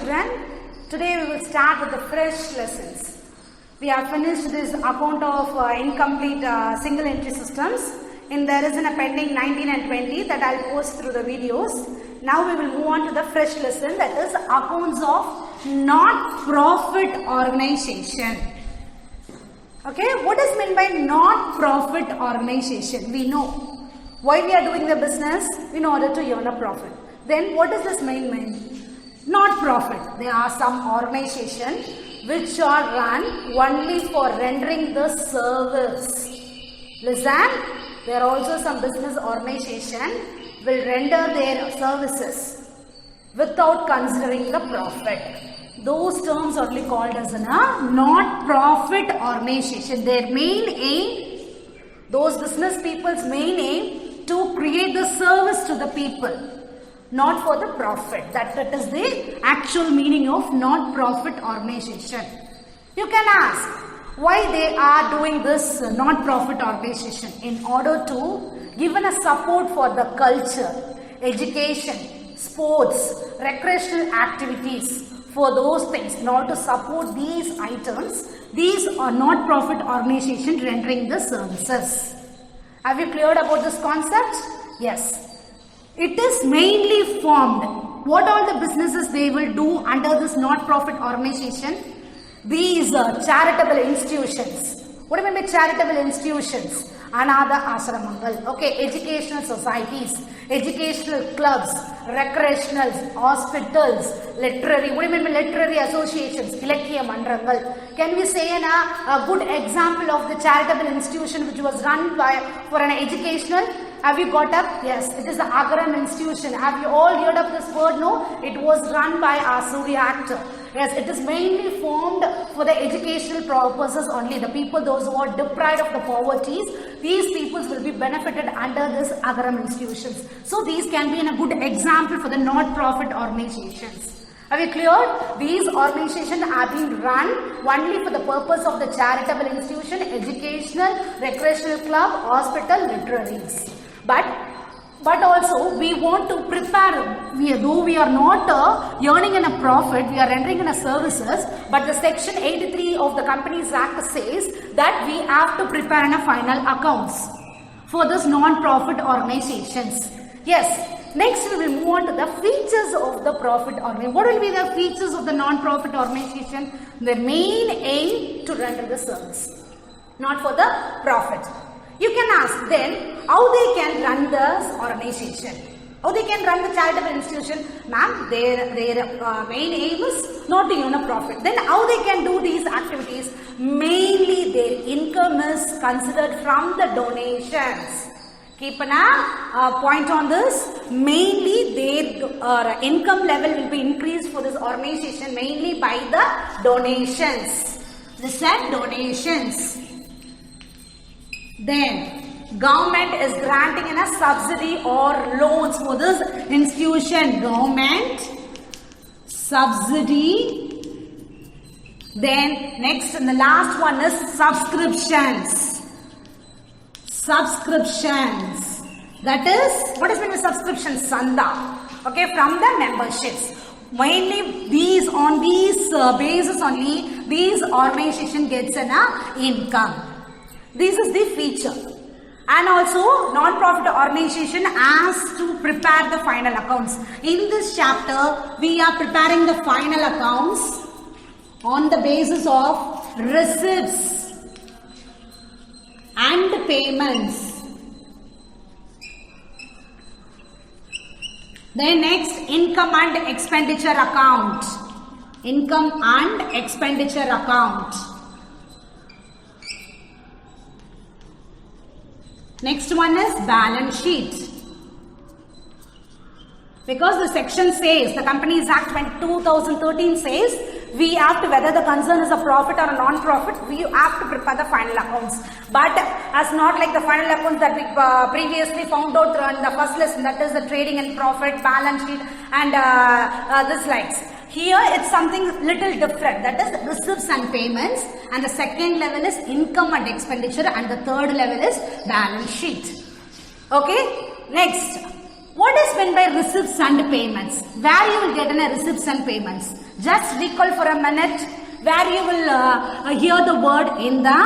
children. Today we will start with the fresh lessons. We have finished this account of incomplete single entry systems. And there is a pending 19 and 20 that I will post through the videos. Now we will move on to the fresh lesson, that is accounts of not-profit organization. Okay, what is meant by not-profit organization? We know why we are doing the business in order to earn a profit. Then what does this mean? Not profit. There are some organizations which are run only for rendering the service. Listen, there are also some business organizations will render their services without considering the profit. Those terms are only called as a not-profit organization. Their main aim, those business people's main aim, to create the service to the people. Not for the profit. That is the actual meaning of not-profit organization. You can ask why they are doing this not-profit organization. In order to give a support for the culture, education, sports, recreational activities, for those things. In order to support these items, these are not-profit organizations rendering the services. Have you cleared about this concept? Yes. It is mainly formed. What all the businesses they will do under this not-profit organization? These are charitable institutions. What do you mean by charitable institutions? Anotha ashramangal. Okay, educational societies, educational clubs, recreational, hospitals, literary. What do you mean by literary associations? Ilakkiya mandrangal. Can we say a good example of the charitable institution which was run for an educational? Have you got up? Yes, it is the Agram institution. Have you all heard of this word? No, it was run by Surya actor. Yes, it is mainly formed for the educational purposes only. The people, those who are deprived of the poverties, these peoples will be benefited under this Agram institutions. So these can be a good example for the not-profit organizations. Have you cleared? These organizations are being run only for the purpose of the charitable institution, educational, recreational club, hospital, literaries. But also we want to prepare, though we are not earning in a profit, we are rendering in a services, but the section 83 of the Companies Act says that we have to prepare in a final accounts for this non-profit organizations. Yes, next we will move on to the features of the profit organization. What will be the features of the non-profit organization? Their main aim to render the service, not for the profit. You can ask then how they can run this organization. How they can run the charitable institution? Ma'am, their main aim is not to earn a profit. Then how they can do these activities? Mainly their income is considered from the donations. Keep a point on this. Mainly their income level will be increased for this organization mainly by the donations. This are donations. Then government is granting a subsidy or loans for this institution. Government subsidy. Then next and the last one is subscriptions. Subscriptions. That is, what is meant by subscriptions? Sanda. Okay, from the memberships. Mainly these on these basis only these organization gets an income. This is the feature. And also non-profit organization has to prepare the final accounts. In this chapter, we are preparing the final accounts on the basis of receipts and payments. Then next, income and expenditure account. Income and expenditure account. Next one is balance sheet. Because the section says, the Companies Act 2013 says, we have to, whether the concern is a profit or a non-profit, we have to prepare the final accounts. But as not like the final accounts that we previously found out in the first lesson, that is the trading and profit, balance sheet and the slides. Here it's something little different, that is receipts and payments, and the second level is income and expenditure, and the third level is balance sheet. Okay, next, what is meant by receipts and payments? Where you will get in a receipts and payments? Just recall for a minute where you will hear the word in the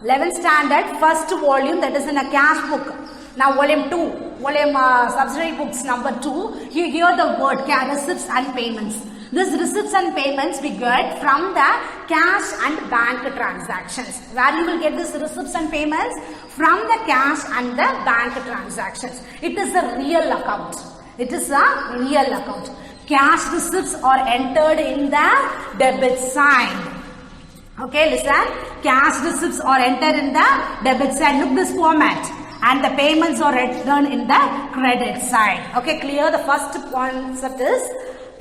11th standard first volume, that is in a cash book. Now volume 2, volume subsidiary books number 2, you hear the word receipts and payments. This receipts and payments we get from the cash and bank transactions. Where you will get this receipts and payments? From the cash and the bank transactions. It is a real account. It is a real account. Cash receipts are entered in the debit side. Okay, listen. Cash receipts are entered in the debit side. Look this format. And the payments are returned in the credit side. Okay, clear? The first concept is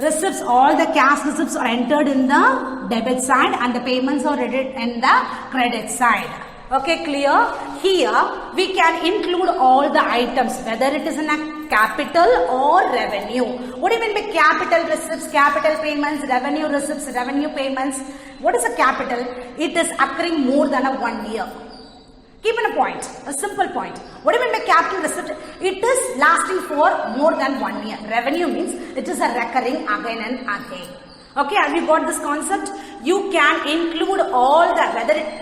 receipts, all the cash receipts are entered in the debit side and the payments are entered in the credit side. Okay, clear? Here we can include all the items, whether it is in a capital or revenue. What do you mean by capital receipts, capital payments, revenue receipts, revenue payments? What is a capital? It is occurring more than a 1 year. Keep in a point, a simple point. What do you mean by capital receipt? It is lasting for more than 1 year. Revenue means it is a recurring again and again. Okay, have you got this concept? You can include all the,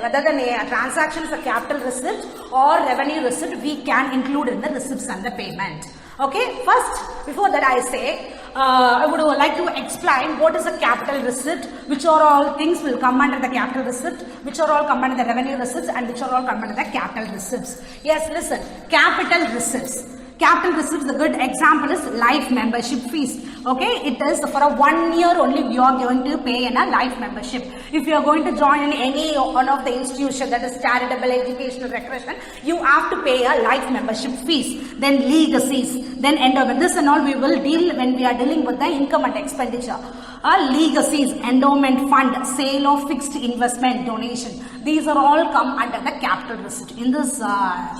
whether the transaction is a capital receipt or revenue receipt, we can include in the receipts and the payment. Okay, first, before that I say, I would like to explain what is a capital receipt, which are all things will come under the capital receipt, which are all come under the revenue receipts, and which are all come under the capital receipts. Yes, listen, capital receipts. Capital receipts, the good example is life membership fees. Okay, it is for a 1 year only you are going to pay in a life membership. If you are going to join in any one of the institution, that is charitable, educational, recreation, you have to pay a life membership fees. Then legacies, then endowment. This and all we will deal when we are dealing with the income and expenditure. Legacies, endowment fund, sale of fixed investment, donation. These are all come under the capital receipt. In this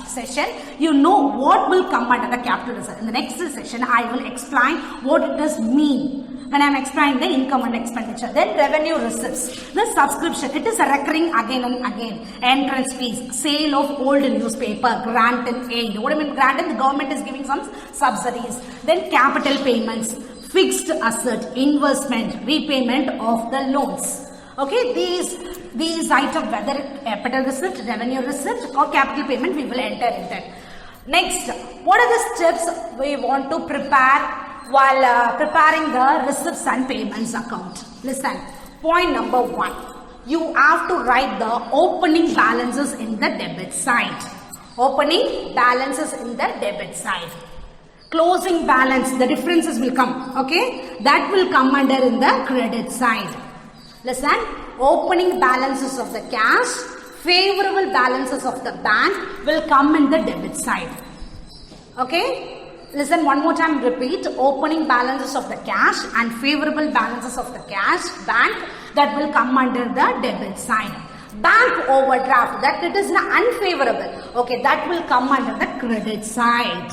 session, you know what will come under the capital receipt. In the next session, I will explain what it does mean when I am explaining the income and expenditure. Then revenue receipts. The subscription, it is a recurring again and again. Entrance fees, sale of old newspaper, grant and aid. What do I mean grant? And the government is giving some subsidies. Then capital payments, fixed asset, investment, repayment of the loans. Okay, these items, whether capital receipt, revenue receipt or capital payment, we will enter in that. Next, what are the steps we want to prepare while preparing the receipts and payments account? Listen, point number 1. You have to write the opening balances in the debit side. Opening balances in the debit side. Closing balance, the differences will come. Okay, that will come under in the credit side. Listen, opening balances of the cash, favorable balances of the bank will come in the debit side. Okay, listen one more time, repeat. Opening balances of the cash and favorable balances of the cash bank, that will come under the debit side. Bank overdraft, that it is unfavorable. Okay, that will come under the credit side.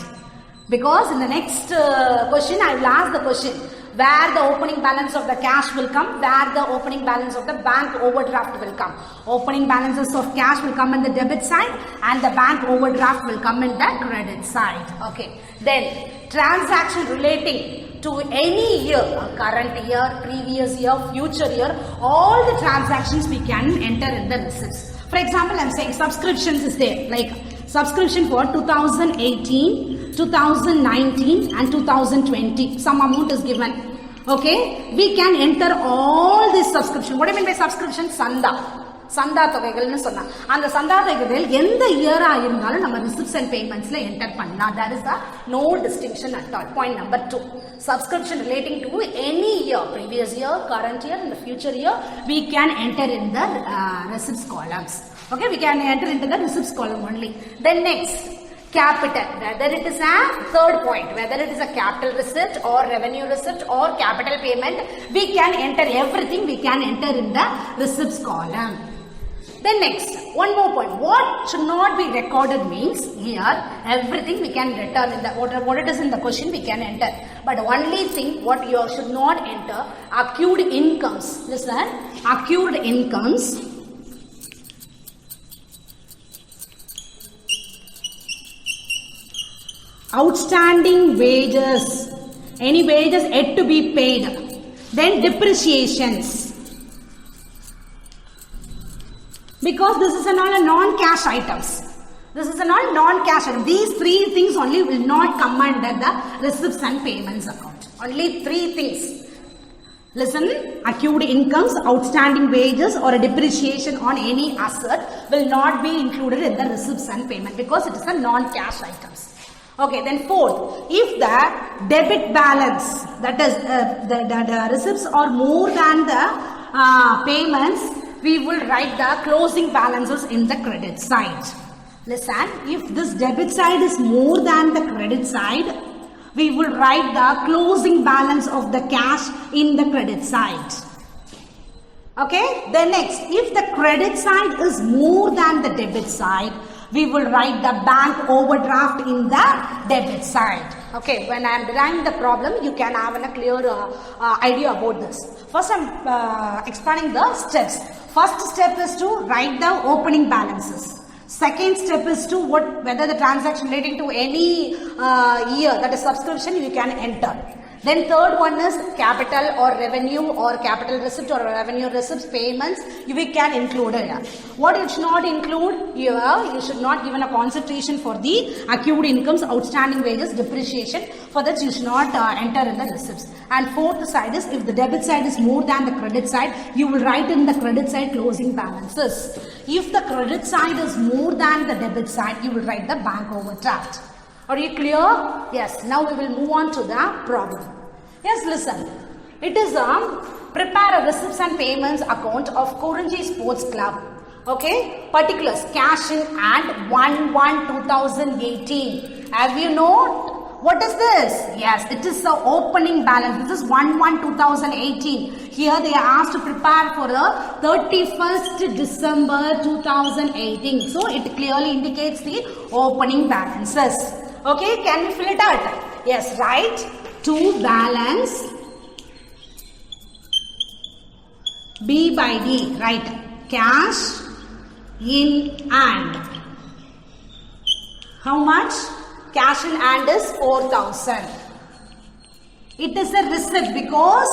Because in the next question, I will ask the question, where the opening balance of the cash will come, where the opening balance of the bank overdraft will come. Opening balances of cash will come in the debit side and the bank overdraft will come in the credit side. Okay. Then transaction relating to any year, current year, previous year, future year, all the transactions we can enter in the receipts. For example, I am saying subscriptions is there, like subscription for 2018, 2019 and 2020. Some amount is given. Okay, we can enter all this subscription. What do you mean by subscription? சந்தா தொகைகள்னு சொன்னா அந்த சந்தா தொகைகள் எந்த இயரா இருந்தாலும் நம்ம receipts and payments-ல enter பண்ணலாம். There is no distinction at all. Point number 2. Subscription relating to any year, previous year, current year and the future year, we can enter in the receipts columns. Okay, we can enter into the receipts column only. Then next, capital, whether it is a third point, whether it is a capital receipt or revenue receipt or capital payment, we can enter everything, we can enter in the receipts column. Then next, one more point, what should not be recorded means here everything we can return in the what it is in the question we can enter, but only thing what you should not enter, accrued incomes. Listen, accrued incomes, outstanding wages, any wages yet to be paid, Then depreciations. Because this is all a non-cash items. This is all non-cash items. These three things only will not come under the receipts and payments account. Only three things. Listen, accrued incomes, outstanding wages or a depreciation on any asset will not be included in the receipts and payment because it is a non-cash items. Okay, then fourth, if the debit balance, that is the receipts are more than the payments, we will write the closing balances in the credit side. Listen, if this debit side is more than the credit side, we will write the closing balance of the cash in the credit side. Okay, then next, if the credit side is more than the debit side, we will write the bank overdraft in the debit side. Okay, when I am deriving the problem, you can have a clear idea about this. First, I am explaining the steps. First step is to write the opening balances. Second step is to whether the transaction relating to any year, that is subscription, you can enter. Then third one is capital or revenue or capital receipt or revenue receipts payments, we can include it. What you should not include here, you should not given a concentration for the accrued incomes, outstanding wages, depreciation. For that you should not enter in the receipts. And fourth side is, if the debit side is more than the credit side, you will write in the credit side closing balances. If the credit side is more than the debit side, you will write the bank overdraft. Are you clear? Yes. Now we will move on to the problem. Yes, listen. It is prepare a receipts and payments account of Korangi Sports Club. Okay. Particulars, cash in and 1/1/2018. Have you know what is this? Yes, it is the opening balance. This is 1/1/2018. Here they are asked to prepare for the 31st December 2018. So it clearly indicates the opening balances. Okay, can we fill it out? Yes, right. To balance B by D, right? Cash in and. How much? Cash in hand is 4,000. It is a receipt because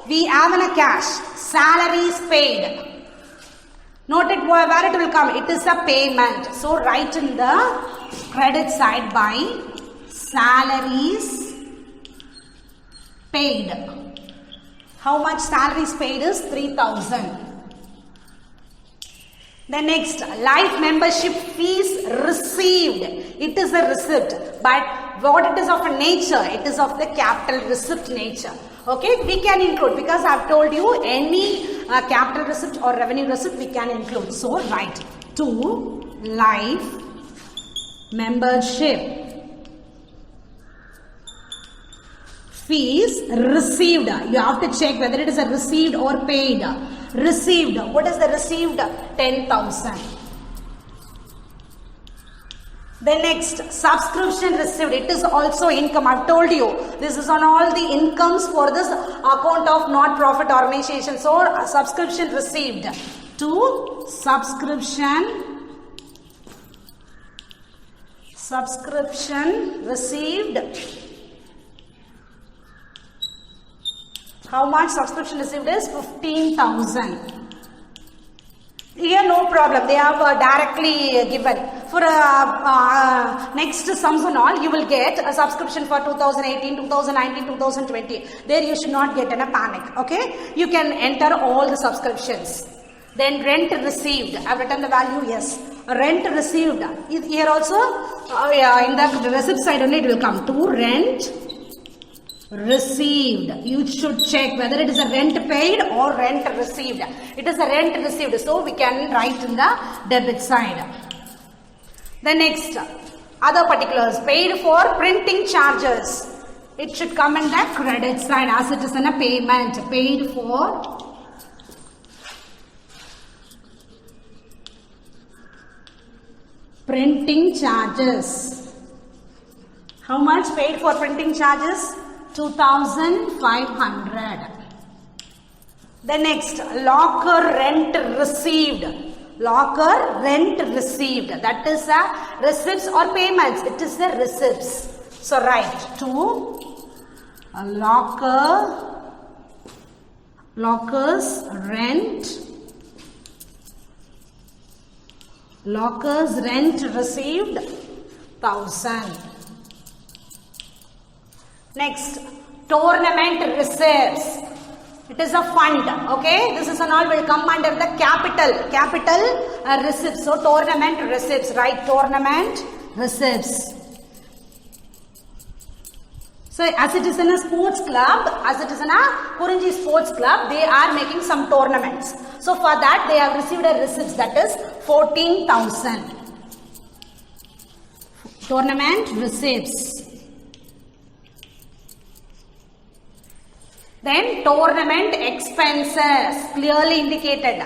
we have in a cash. Salary is paid. Note it where it will come. It is a payment. So write in the credit side by salaries paid. How much salaries paid is 3,000. The next, life membership fees received. It is a receipt, but what it is of a nature? It is of the capital receipt nature. Okay, we can include because I have told you any capital receipt or revenue receipt we can include. So write to life membership fees received. You have to check whether it is a received or paid. Received. What is the received? 10,000. The next, subscription received. It is also income. I have told you. This is on all the incomes for this account of not-profit organization. So, subscription received. To subscription received. How much subscription received is 15,000. Here no problem. They have directly given. For next sums and all, you will get a subscription for 2018, 2019, 2020. There you should not get in a panic. Okay? You can enter all the subscriptions. Then rent received. I have written the value. Yes. Rent received. Here also, in the receipt side only it will come to rent received. You should check whether it is a rent paid or rent received. It is a rent received, so we can write in the debit side. The next, other particulars, paid for printing charges. It should come in the credit side as it is in a payment. Paid for printing charges. How much paid for printing charges? 2,500. The next, locker rent received. Locker rent received. That is a receipts or payments. It is the receipts. So write to a locker Lockers rent received 1000. Next, tournament receipts. It is a fund. Okay, this is an all will come under the capital receipts. So tournament receipts, right? Tournament receipts. So as it is in a sports club, as it is in a Kurinji sports club, they are making some tournaments. So for that they have received a receipts, that is 14,000. Tournament receipts. Then tournament expenses, clearly indicated.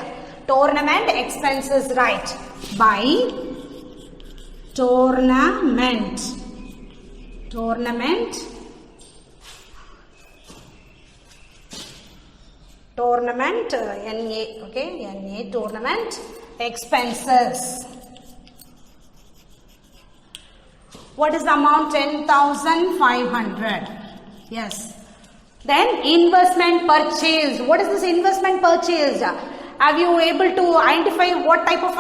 Tournament expenses, right? By tournament, NA, okay, NA, tournament expenses. What is the amount? 10,500. Yes. Then investment purchase. What is this investment purchase? Are you able to identify what type of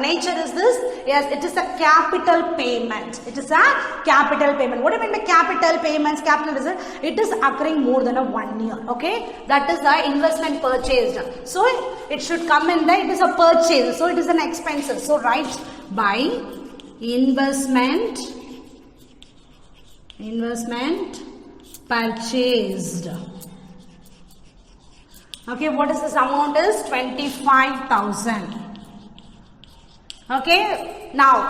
nature is this? Yes, it is a capital payment. It is a capital payment. What do you mean by capital payments? Capital is it is occurring more than a 1 year. Okay, that is the investment purchased. So it should come in there. It is a purchase. So it is an expense. So write by investment purchased. Okay, what is this amount is 25,000. Okay, now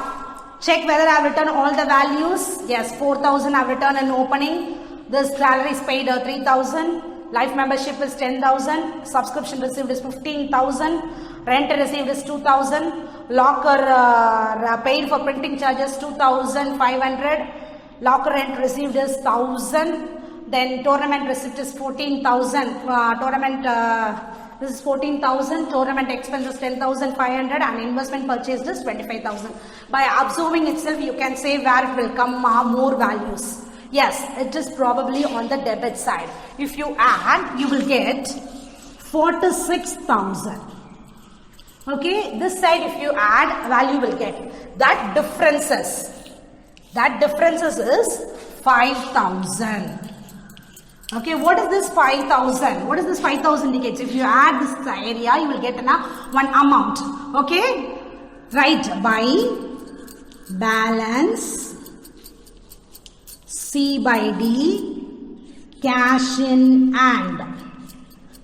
check whether I have written all the values. Yes, 4,000 I have written in opening. This salary is paid 3,000. Life membership is 10,000. Subscription received is 15,000. Rent received is 2,000. Locker paid for printing charges 2,500. Locker rent received is 1,000. Then tournament receipt is 14,000. This is 14,000. Tournament expenses 10,500 and investment purchased is 25,000. By observing itself, you can say where it will come more values. Yes, it is probably on the debit side. If you add, you will get 46,000. Okay, this side if you add, value will get. That differences is 5,000. Okay, what is this 5,000? What is this 5,000 indicates? If you add this area, you will get one amount. Okay, write by balance C by D, cash in hand.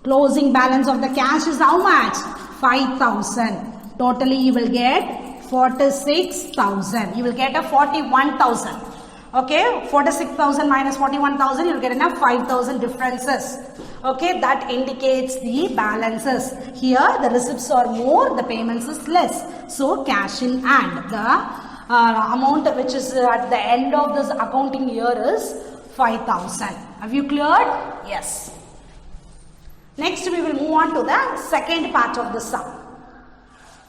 Closing balance of the cash is how much? 5,000. Totally you will get 46,000. You will get a 41,000. Okay, 46,000 minus 41,000, you will get enough 5,000 differences. Okay, that indicates the balances. Here the receipts are more, the payments is less. So cash in hand, the amount which is at the end of this accounting year is 5,000. Have you cleared? Yes. Next we will move on to the second part of the sum.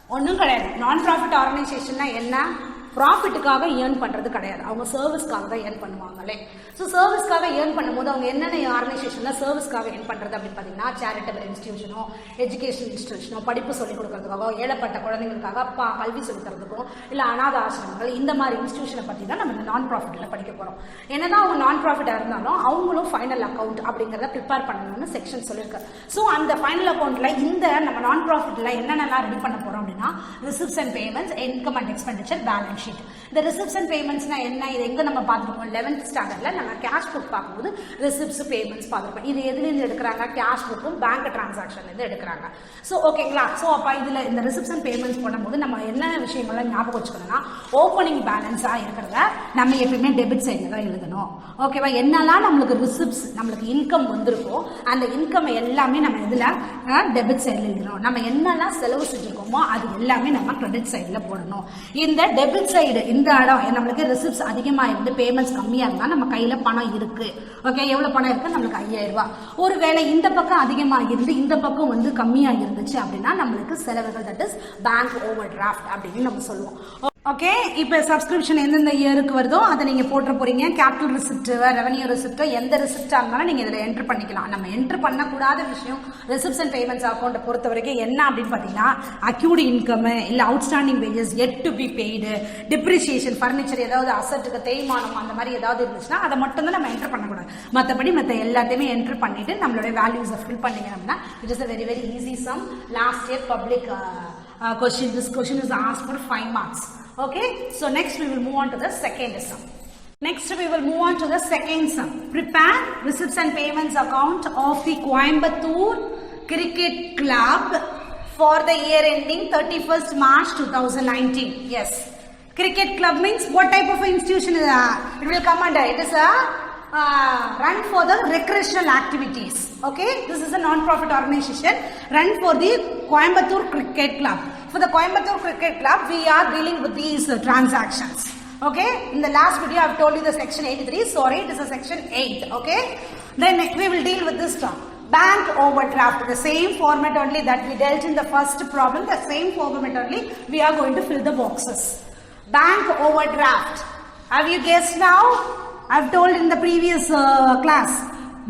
Non-profit organization na enna? ப்ராஃபிட்டுக்காக earn பண்ணுறது கிடையாது, அவங்க சர்வீஸ்க்காக தான் earn பண்ணுவாங்களே. So சர்வீஸ்க்காக earn பண்ணும்போது அவங்க என்னென்ன ஆர்கனைசேஷனில் சர்வீஸ்க்காக earn பண்ணுறது அப்படின்னு பார்த்தீங்கன்னா, சேரிட்டபிள் இன்ஸ்டிடியூஷனோ, எஜுகேஷன் இன்ஸ்டிடியூஷனோ, படிப்பு சொல்லிக் கொடுக்கறதுக்காக, ஏழப்பட்ட குழந்தைங்களுக்காக கல்வி சொல்லித் தரதுக்கும், இல்லை அநாத ஆசிரமங்கள், இந்த மாதிரி இன்ஸ்டிடியூஷனை பற்றி தான் நம்ம இந்த நான் ப்ராஃபிட்டில் படிக்க போகிறோம். என்னதான் அவங்க நான் ப்ராஃபிட்டாக இருந்தாலும் அவங்களும் ஃபைனல் அக்கௌண்ட் அப்படிங்கிறத ப்ரிப்பேர் பண்ணணும்னு செக்ஷன் சொல்லியிருக்காரு. ஸோ அந்த ஃபைனல் அக்கௌண்ட்டில் இந்த நம்ம நான் ப்ராஃபிட்டில் என்னென்னலாம் ரெடி பண்ண போகிறோம் அப்படின்னா, receipts and payments, income and expenditure, balance sheet. இந்த ரிசிப்ட்ஸ் அண்ட் பேமெண்ட்ஸ்னா என்ன, இது எங்க நம்ம பார்த்துருக்கோம் 11th ஸ்டாண்டர்ட்ல நம்ம கேஷ் புக் பார்க்கும்போது ரிசிப்ட்ஸ் பேமெண்ட்ஸ் பார்த்துருப்போம். இது எதுலேருந்து எடுக்கிறாங்க? கேஷ் புக்கும் பேங்க் டிரான்சாக்ஷன்லேருந்து எடுக்கிறாங்க. ஸோ ஓகேங்களா. ஸோ அப்போ இதில் இந்த ரிசிப்ட்ஸ் அண்ட் பேமெண்ட்ஸ் பண்ணும்போது நம்ம என்னென்ன விஷயங்கள்லாம் ஞாபகம் வச்சுக்கணும்னா, ஓப்பனிங் பேலன்ஸாக இருக்கிறத நம்ம எப்பயுமே டெபிட் சைடில் தான் எழுதணும். ஓகேவா. என்னெல்லாம் நம்மளுக்கு ரிசிப்ட்ஸ், நம்மளுக்கு இன்கம் வந்திருக்கோ அந்த இன்கம் எல்லாமே நம்ம இதில் டெபிட் சைடில் எழுதணும். நம்ம என்னெல்லாம் செலவு செஞ்சுருக்கோமோ அது எல்லாமே நம்ம கிரெடிட் சைடில் போடணும். இந்த டெபிட் சைடு இந்த இடம் நம்மளுக்கு ரிசிப்ட்ஸ் அதிகமாக இருந்து பேமெண்ட்ஸ் கம்மியாக இருந்தால் நம்ம கையில் பணம் இருக்கு. ஓகே, எவ்வளோ பணம் இருக்கு? நம்மளுக்கு 5,000 ரூபாய். ஒருவேளை இந்த பக்கம் அதிகமாக இருந்து இந்த பக்கம் வந்து கம்மியாக இருந்துச்சு அப்படின்னா நம்மளுக்கு செலவுகள், that is bank over draft அப்படின்னு நம்ம சொல்லுவோம். ஓகே, இப்போ சப்ஸ்கிரிப்ஷன் எந்தெந்த இயருக்கு வருதோ அதை நீங்கள் போட்டு போறீங்க. கேபிட்டல் ரிசிப்ட், ரெவன்யூ ரிசிப்ட், எந்த ரிசிப்டாக இருந்தாலும் நீங்கள் இதில் என்ட்ரு பண்ணிக்கலாம். நம்ம என்ட்ரு பண்ணக்கூடாத விஷயம் ரிசிப்ட்ஸ் அண்ட் பேமெண்ட்ஸ் அக்கௌண்ட்டை பொறுத்த வரைக்கும் என்ன அப்படின்னு பார்த்தீங்கன்னா, அக்யூட் இன்கம் இல்லை outstanding wages, yet to be paid, depreciation, furniture ஏதாவது அசட்டுக்கு தேய்மானம் அந்த மாதிரி ஏதாவது இருந்துச்சுன்னா அதை மட்டும் தான் நம்ம என்ட்ரு பண்ணக்கூடாது. மற்றபடி மற்ற எல்லாத்தையுமே என்ட்ரு பண்ணிட்டு நம்மளுடைய வேல்யூஸை ஃபில் பண்ணிங்கன்னா it is a very very easy sum. Last year public question. This question is asked for 5 marks. Okay, so next we will move on to the second sum. Next we will move on to the second sum. Prepare receipts and payments account of the Coimbatore Cricket Club for the year ending 31st March 2019. Yes, cricket club means what type of institution it will come under? It is a run for the recreational activities. Okay, this is a non-profit organization run for the Coimbatore Cricket Club. For the Coimbatore Cricket Club, we are dealing with these transactions. Okay, in the last video I have told you the section 83. Sorry, it is a section 8. Okay, then we will deal with this term, bank overdraft. The same format only that we dealt in the first problem, the same format only we are going to fill the boxes. Bank overdraft, have you guessed now? I've told in the previous class,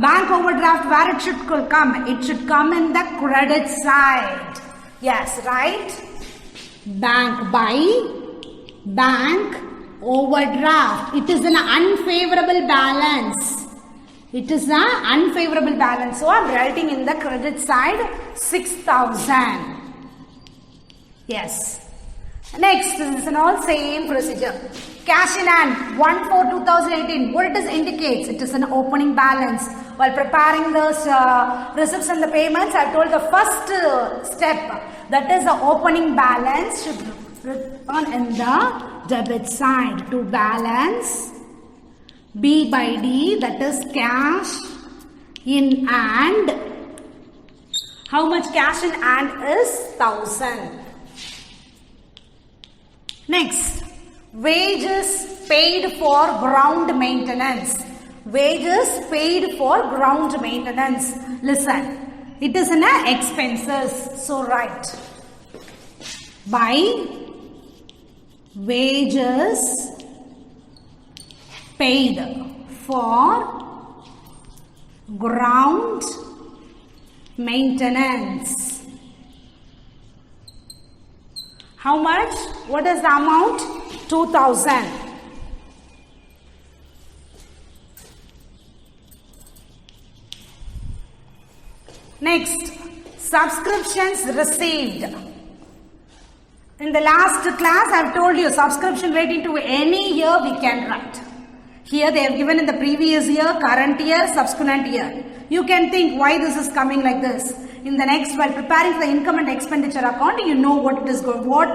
bank overdraft, where it should come? It should come in the credit side. Yes, right? Bank buy, bank overdraft. It is an unfavorable balance. It is an unfavorable balance. So I'm writing in the credit side 6,000. Yes. Next, this is an all same procedure. Cash in hand 1/4/2018. What it is indicates? It is an opening balance. While preparing the receipts and the payments, I told the first step, that is the opening balance should return in the debit side. To balance B by D, that is cash in hand. How much cash in hand is 1,000. Next, wages paid for ground maintenance. Wages paid for ground maintenance. Listen, it is in expenses. So write by wages paid for ground maintenance. How much? What is the amount? 2,000. Next, subscriptions received. In the last class, I have told you subscription relating to any year we can write. Here they have given in the previous year, current year, subsequent year. You can think why this is coming like this. In the next, while preparing for the income and expenditure account, you know what it is going, what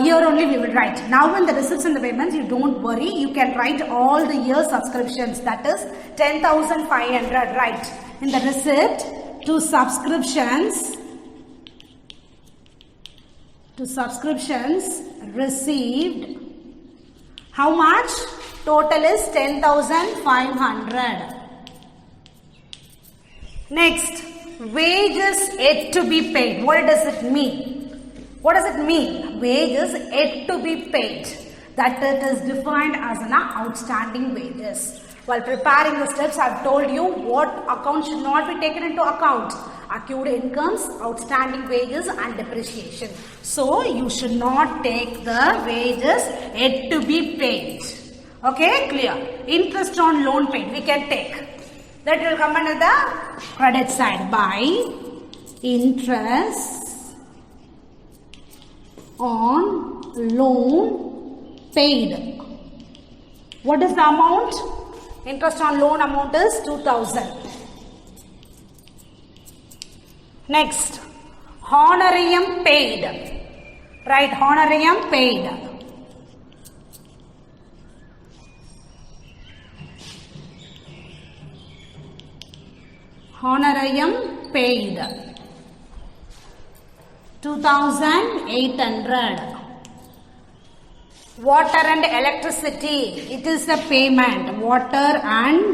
year only we will write. Now in the receipts and the payments, you don't worry, you can write all the year subscriptions, that is 10,500, right? In the receipt to subscriptions received, how much? Total is 10,500. Next, wages yet to be paid. What does it mean? What does it mean? Wages yet to be paid. That it is defined as an outstanding wages. While preparing the steps, I have told you what account should not be taken into account. Accrued incomes, outstanding wages and depreciation. So, you should not take the wages yet to be paid. Okay, clear. Interest on loan paid, we can take. That will come under the credit side by interest on loan paid. What is the amount? Interest on loan amount is 2,000. Next, honorarium paid. Right, honorarium paid. Honorarium paid 2,800. Water and electricity, it is a payment. Water and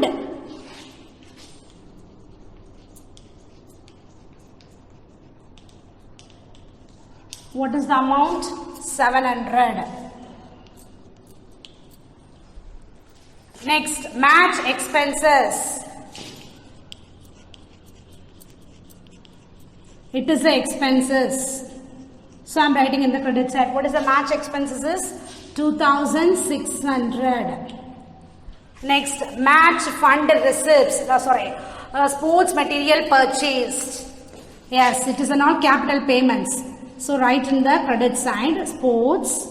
what is the amount? 700. Next, match expenses. It is the expenses. So I am writing in the credit side. What is the match expenses is 2,600. Next, match fund receipts. Sports material purchased. Yes, it is all capital payments. So write in the credit side, sports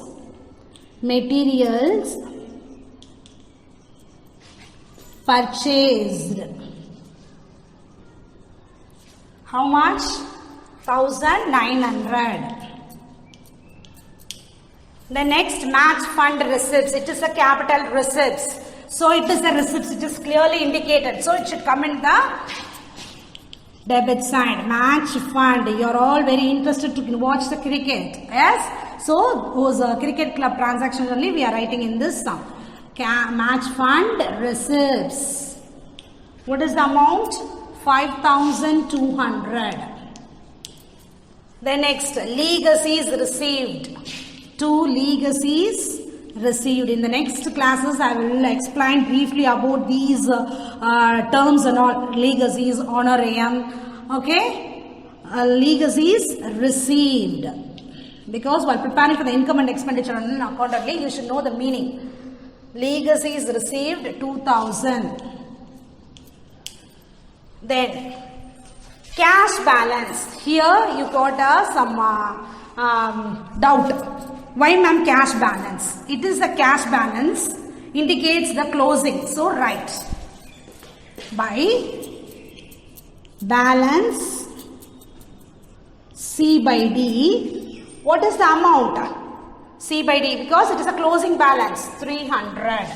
materials purchased. How much? 1,900. The next, match fund receipts. It is a capital receipts. So it is the receipts. It is clearly indicated. So it should come in the debit side. Match fund. You are all very interested to watch the cricket. Yes. So those cricket club transactions only we are writing in this sum. Match fund receipts. What is the amount? 5,200. The next, legacies received. 2 legacies received. In the next classes, I will explain briefly about these terms and all. Legacies, honorarium. Okay? Legacies received. Because while preparing for the income and expenditure on an account only, you should know the meaning. Legacies received 2,000. Then cash balance. Here you got some doubt. Why ma'am cash balance? It is the cash balance indicates the closing. So write by balance C by D. What is the amount? C by D, because it is a closing balance 300.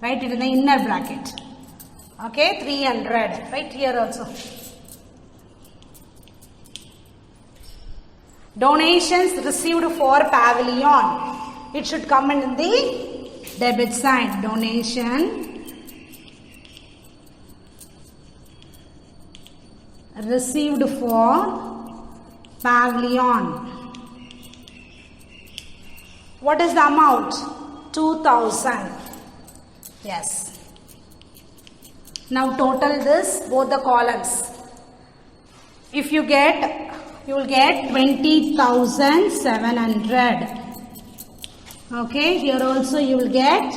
Write it in the inner bracket. Okay, 300. Right here also. Donations received for pavilion. It should come in the debit side. Donation received for pavilion. What is the amount? 2,000. Yes. Now total this, both the columns. If you get, you will get 20,700. Okay, here also you will get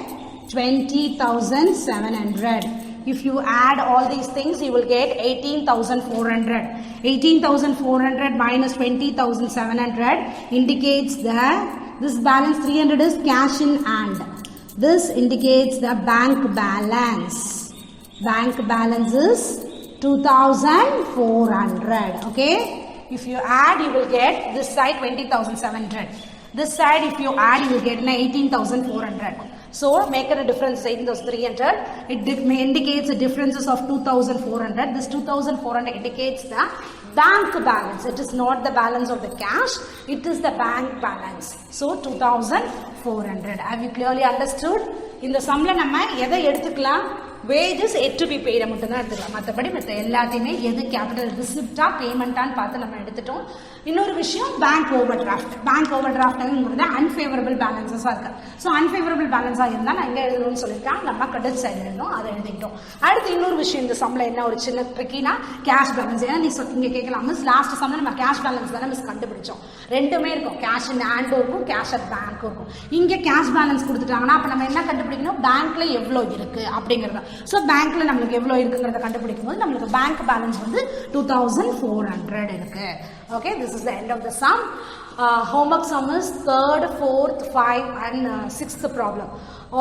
20,700. If you add all these things, you will get 18,400. 18,400 minus 20,700 indicates that this balance 300 is cash in hand. This indicates the bank balance. Bank balance is 2,400. Okay. If you add, you will get this side 20,700. This side, if you add, you will get 18,400. So make a difference 18,300. It indicates the differences of 2,400. This 2,400 indicates the bank balance. It is not the balance of the cash. It is the bank balance. So 2,400. Have you clearly understood? In the sum la namma edha eduthukkalam wages yet to be paid மட்டும் தான் எடுத்துக்கலாம். மற்றபடி மற்ற எல்லாத்தையுமே எது capital ரிசிப்டா பேமெண்டான்னு பார்த்து நம்ம எடுத்துட்டோம். இன்னொரு விஷயம் பேங்க் ஓவர் டிராஃப்ட். பேங்க் ஓவர் டிராஃப்ட்ங்கிறது அன்ஃபேவரபிள் பேலன்சஸாக இருக்கு. ஸோ அன்ஃபேவரபிள் பேலன்ஸாக இருந்தால் நான் எங்கே எழுதணும்னு சொல்லியிருக்கேன். நம்ம கிரெடிட் சைடு எழுதணும், அதை எழுதிக்கிட்டோம். அடுத்து இன்னொரு விஷயம் இந்த சம்மில் என்ன ஒரு சின்ன ட்ரிக்கினா கேஷ் பேலன்ஸ். ஏன்னா நீ இங்கே கேட்கலாம் மிஸ் லாஸ்ட் சம்மில் நம்ம கேஷ் பேலன்ஸ் தானே மிஸ் கண்டுபிடிச்சோம். ரெண்டுமே இருக்கும், கேஷ் இன் ஹேண்டும் இருக்கும், கேஷ் அட் பேங்க்கும் இருக்கும். இங்கே கேஷ் பேலன்ஸ் கொடுத்துட்டாங்கன்னா அப்போ நம்ம என்ன கண்டுபிடிக்கணும், பேங்க்ல எவ்வளோ இருக்கு அப்படிங்கிறத. ஸோ பேங்க்ல நம்மளுக்கு எவ்வளோ இருக்குங்கிறத கண்டுபிடிக்கும் போது நம்மளுக்கு பேங்க் பேலன்ஸ் வந்து 2,400 இருக்கு. Okay, this is the end of the sum. Homework sum is 3rd, 4th, 5 and 6th problem.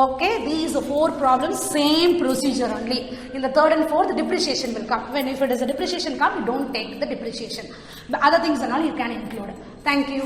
Okay, these 4 problems same procedure only. In the 3rd and 4th depreciation will come. When if it is a depreciation come, you don't take the depreciation. The other things and all you can include. Thank you.